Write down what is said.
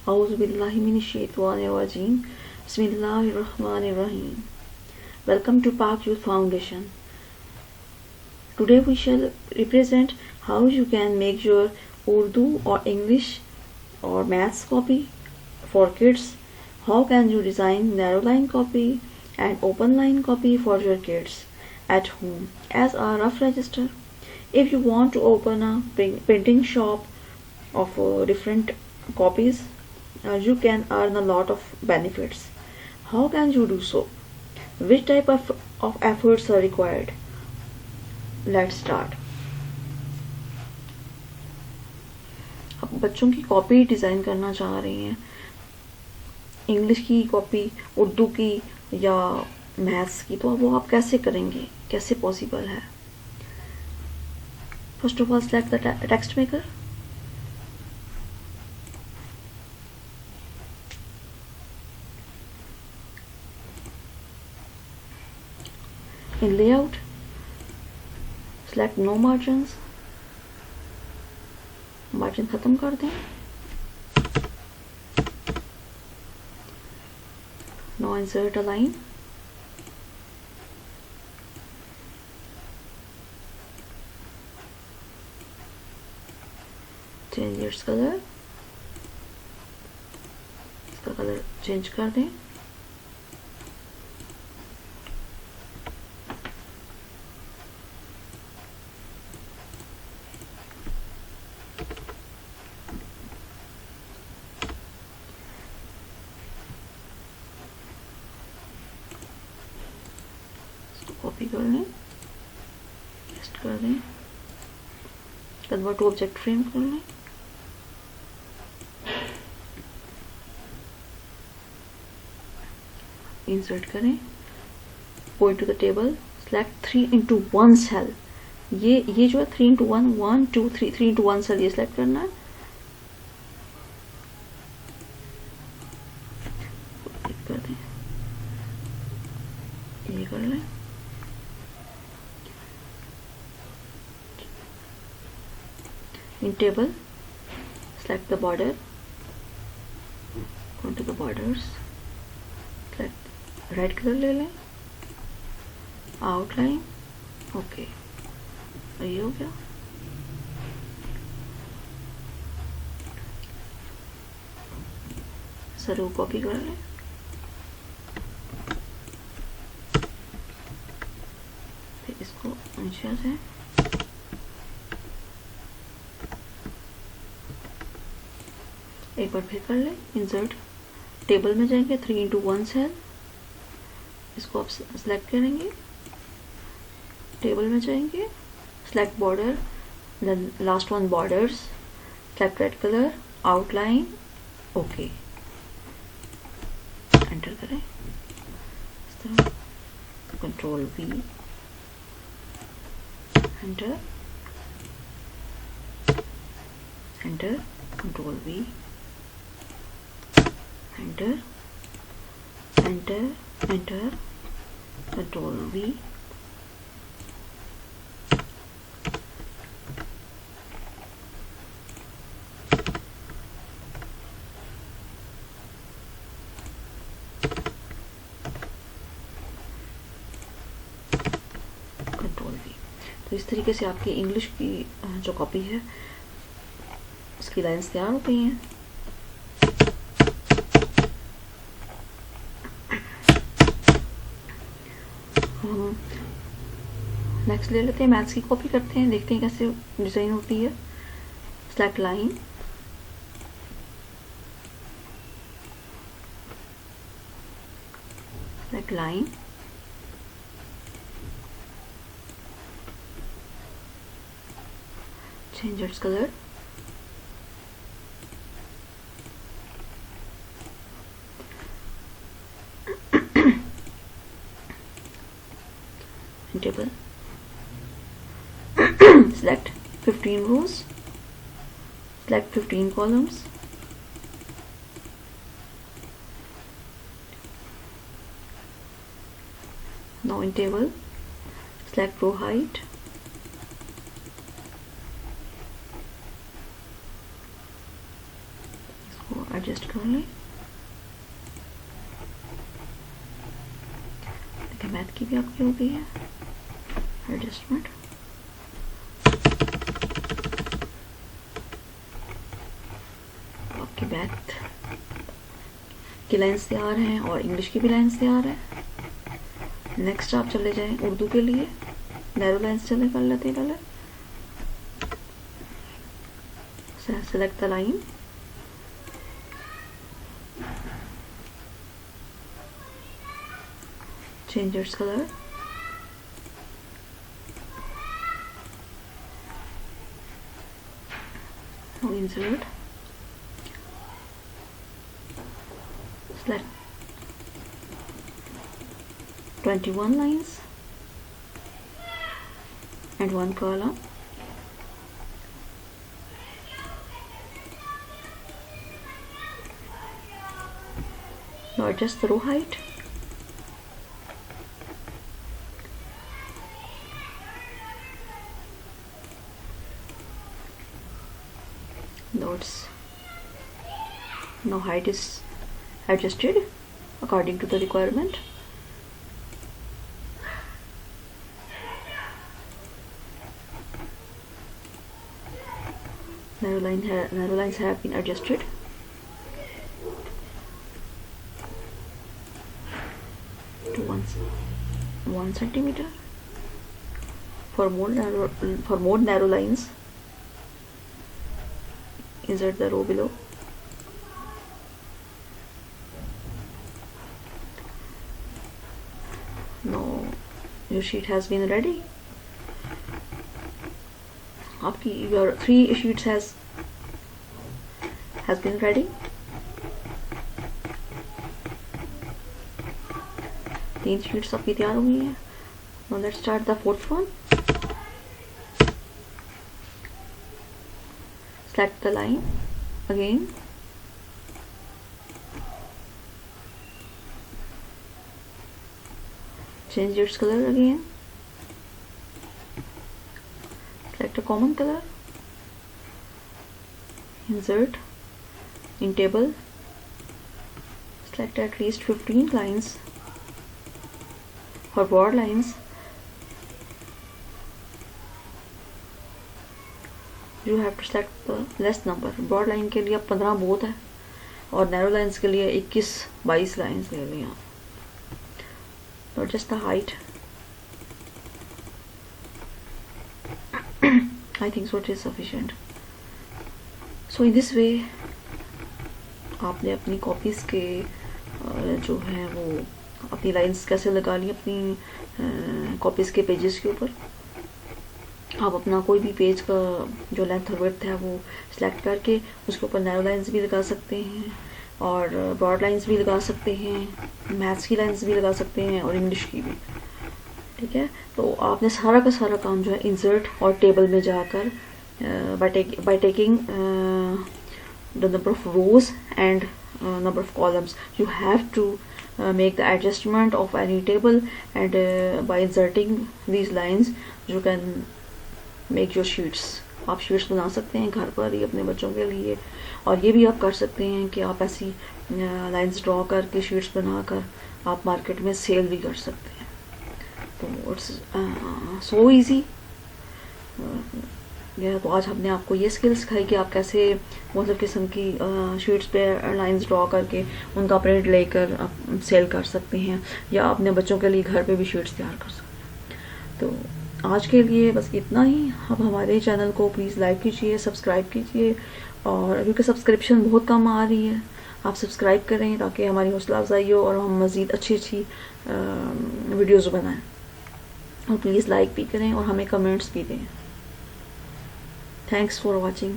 Auzu billahi minash shaitanir rajim. Bismillahir rahmanir rahim. Welcome to Park Youth Foundation. Today we shall represent how you can make your Urdu or English or maths copy for kids. How can you design narrow line copy and open line copy for your kids at home as a rough register. If you want to open a printing shop of different copies, you can earn a lot of benefits. How can you do so? Which type of efforts are required? Let's start. अब बच्चों की copy design करना चाह रही हैं, English की copy, Urdu की या मैथ्स की, तो वो आप कैसे करेंगे, कैसे पॉसिबल है? First of all select the text maker. In layout, select no margins. Margin खत्म कर दें. Now insert a line. Change its color. इसका कलर चेंज कर दें. कॉपी कर लें, पेस्ट कर दें, कन्वर्ट टू ऑब्जेक्ट फ्रेम कर लें. इंसर्ट करें, go to the table, select 3x1 cell. ये जो है 3x1, 1 2 3 3x1 सेल ये सेलेक्ट करना है. कर दें, ये कर लें. In table, select the border, go to the borders, select red color ले लें, outline, okay, ये हो गया. सर वो कॉपी कर लें, फिर इसको नीचे से एक बार फिर कर लें. इंसर्ट, टेबल में जाएंगे, 3x1 सेल, इसको आप सेलेक्ट करेंगे. टेबल में जाएंगे, select border, then last one borders, select red colour, outline, okay, enter करें. इस तरह control V, enter, enter, control V, enter, enter, enter, control V, control V. तो इस तरीके से आपकी इंग्लिश की जो कॉपी है उसकी लाइंस तैयार हो गई हैं. नेक्स्ट ले लेते हैं, मैथ्स की कॉपी करते हैं, देखते हैं कैसे डिज़ाइन होती है. Select line, select line, change its colour, table, select 15 rows, select 15 columns, now in table, select row height, adjust कर लें। देखिए मैथ की भी आपकी हो गई है एडजस्टमेंट। आपकी मैथ की लाइन्स तैयार हैं और इंग्लिश की भी लाइन्स तैयार है। नेक्स्ट आप चले जाएं उर्दू के लिए, नैरो लाइन्स चले कर लेते हैं पहले। Select the line, change its color, now insert, select 21 lines and one column. Now adjust the row height. Now height is adjusted according to the requirement. Narrow lines have been adjusted. To 1 centimeter. For more narrow lines, insert the row below. Now your sheet has been ready. आपकी your 3 sheets has been ready. 3 sheets आपकी तैयार हो गई है। Now let's start the 4th one. Select the line again. Change its color again. Select a common color. Insert in table. Select at least 15 lines for broad lines. You have to select the less number. Broad line के लिए 15 बहुत है और narrow lines के लिए 21-22 lines ले लें आप। Or just the height. I think so it is sufficient. So in this way आपने अपनी कॉपीज के जो है वो अपनी लाइंस कैसे लगा ली अपनी कॉपीज के पेजेस के ऊपर। आप अपना कोई भी पेज का जो लेंथ और विड्थ है वो सिलेक्ट करके उसके ऊपर नैरो लाइंस भी लगा सकते हैं और ब्रॉड लाइंस भी लगा सकते हैं, मैथ्स की लाइंस भी लगा सकते हैं और इंग्लिश की भी। ठीक है, तो आपने सारा का सारा काम जो है इंसर्ट और टेबल में जाकर by taking the number of rose and number of columns you have to make the adjustment of any table and by inserting these lines you can make your sheets. आप sheets बना सकते हैं घर पर ही अपने बच्चों के लिए और ये भी आप कर सकते हैं कि आप ऐसी लाइंस ड्रॉ करके शीट्स बनाकर आप मार्केट में सेल भी कर सकते हैं। तो इट्स सो ईजी। तो आज हमने आपको ये स्किल सिखाई कि आप कैसे मतलब किस्म की शीट्स पे लाइंस ड्रॉ करके उनका प्रिंट लेकर आप सेल कर सकते हैं या अपने बच्चों के लिए घर पे भी शीट्स तैयार कर सकते हैं। तो आज के लिए बस इतना ही। अब हमारे चैनल को प्लीज़ लाइक कीजिए, सब्सक्राइब कीजिए और क्योंकि सब्सक्रिप्शन बहुत कम आ रही है आप सब्सक्राइब करें ताकि हमारी हौसला अफजाई हो और हम मज़ीद अच्छी वीडियोज़ बनाएँ। और प्लीज़ लाइक भी करें और हमें कमेंट्स भी दें। Thanks for watching.